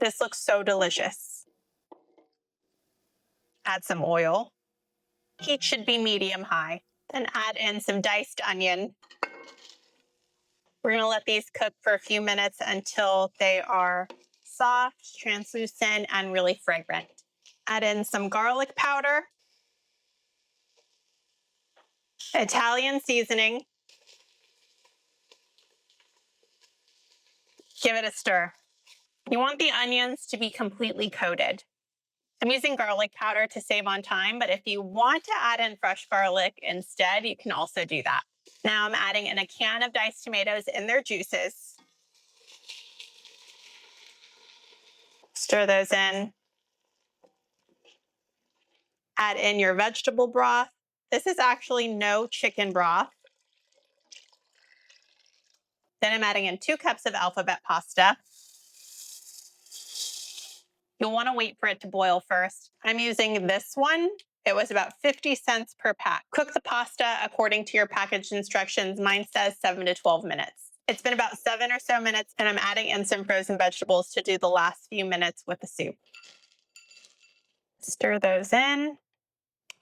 This looks so delicious. Add some oil. Heat should be medium-high. Then add in some diced onion. We're going to let these cook for a few minutes until they are soft, translucent, and really fragrant. Add in some garlic powder, Italian seasoning. Give it a stir. You want the onions to be completely coated. I'm using garlic powder to save on time, but if you want to add in fresh garlic instead, you can also do that. Now I'm adding in a can of diced tomatoes in their juices. Stir those in. Add in your vegetable broth. This is actually no chicken broth. Then I'm adding in 2 cups of alphabet pasta. You'll want to wait for it to boil first. I'm using this one. It was about 50 cents per pack. Cook the pasta according to your package instructions. Mine says 7 to 12 minutes. It's been about 7 or so minutes, and I'm adding in some frozen vegetables to do the last few minutes with the soup. Stir those in.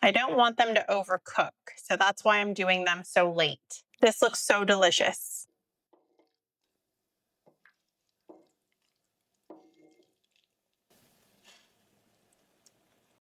I don't want them to overcook, so that's why I'm doing them so late. This looks so delicious.